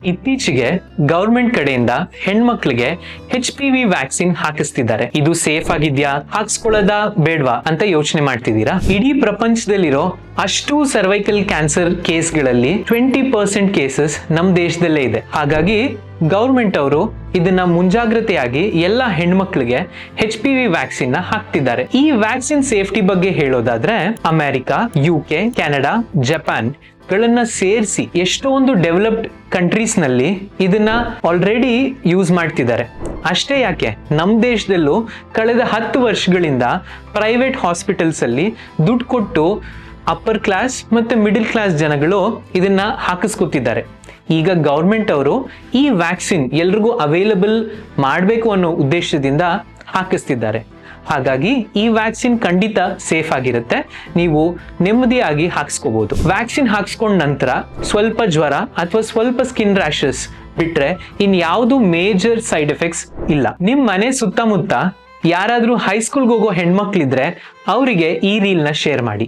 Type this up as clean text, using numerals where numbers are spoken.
ಇತ್ತೀಚೆಗೆ ಗವರ್ಮೆಂಟ್ ಕಡೆಯಿಂದ ಹೆಣ್ಮಕ್ಳಿಗೆ HPV ವ್ಯಾಕ್ಸಿನ್ ಹಾಕಿಸ್ತಿದ್ದಾರೆ. ಇದು ಸೇಫ್ ಆಗಿದ್ಯಾ, ಹಾಕ್ಸ್ಕೊಳ್ಳೋದ ಬೇಡ್ವಾ ಅಂತ ಯೋಚನೆ ಮಾಡ್ತಿದ್ದೀರಾ? ಇಡೀ ಪ್ರಪಂಚದಲ್ಲಿರೋ ಅಷ್ಟು ಸರ್ವೈಕಲ್ ಕ್ಯಾನ್ಸರ್ ಕೇಸ್ಗಳಲ್ಲಿ 20% ಕೇಸಸ್ ನಮ್ ದೇಶದಲ್ಲೇ ಇದೆ. ಹಾಗಾಗಿ ಗವರ್ಮೆಂಟ್ ಅವರು ಇದನ್ನ ಮುಂಜಾಗ್ರತೆಯಾಗಿ ಎಲ್ಲ ಹೆಣ್ಮಕ್ಳಿಗೆ HPV ವ್ಯಾಕ್ಸಿನ್ ನ ಹಾಕ್ತಿದ್ದಾರೆ. ಈ ವ್ಯಾಕ್ಸಿನ್ ಸೇಫ್ಟಿ ಬಗ್ಗೆ ಹೇಳೋದಾದ್ರೆ ಅಮೆರಿಕ, UK, ಕೆನಡಾ, ಜಪಾನ್ ಗಳನ್ನ ಸೇರಿಸಿ ಎಷ್ಟೊಂದು ಡೆವಲಪ್ಡ್ ಕಂಟ್ರೀಸ್ ನಲ್ಲಿ ಇದನ್ನ ಆಲ್ರೆಡಿ ಯೂಸ್ ಮಾಡ್ತಿದ್ದಾರೆ. ಅಷ್ಟೇ ಯಾಕೆ, ನಮ್ಮ ದೇಶದಲ್ಲೂ ಕಳೆದ 10 ವರ್ಷಗಳಿಂದ ಪ್ರೈವೇಟ್ ಹಾಸ್ಪಿಟಲ್ಸ್ ಅಲ್ಲಿ ದುಡ್ಡು ಕೊಟ್ಟು ಅಪ್ಪರ್ ಕ್ಲಾಸ್ ಮತ್ತೆ ಮಿಡಿಲ್ ಕ್ಲಾಸ್ ಜನಗಳು ಇದನ್ನ ಹಾಕಿಸ್ಕೊತಿದ್ದಾರೆ. ಈಗ ಗವರ್ಮೆಂಟ್ ಅವರು ಈ ವ್ಯಾಕ್ಸಿನ್ ಎಲ್ರಿಗೂ ಅವೈಲಬಲ್ ಮಾಡಬೇಕು ಅನ್ನೋ ಉದ್ದೇಶದಿಂದ ಹಾಕಿಸ್ತಿದ್ದಾರೆ. ಹಾಗಾಗಿ ಈ ವ್ಯಾಕ್ಸಿನ್ ಖಂಡಿತ ಸೇಫ್ ಆಗಿರುತ್ತೆ, ನೀವು ನೆಮ್ಮದಿಯಾಗಿ ಹಾಕ್ಸ್ಕೋಬಹುದು. ವ್ಯಾಕ್ಸಿನ್ ಹಾಕ್ಸ್ಕೊಂಡ ನಂತರ ಸ್ವಲ್ಪ ಜ್ವರ ಅಥವಾ ಸ್ವಲ್ಪ ಸ್ಕಿನ್ ರ್ಯಾಷಸ್ ಬಿಟ್ರೆ ಇನ್ಯಾವುದು ಮೇಜರ್ ಸೈಡ್ ಎಫೆಕ್ಟ್ಸ್ ಇಲ್ಲ. ನಿಮ್ ಮನೆ ಸುತ್ತಮುತ್ತ ಯಾರಾದ್ರೂ ಹೈಸ್ಕೂಲ್ಗೆ ಹೋಗೋ ಹೆಣ್ಮಕ್ಳಿದ್ರೆ ಅವರಿಗೆ ಈ ರೀಲ್ ನ ಶೇರ್ ಮಾಡಿ.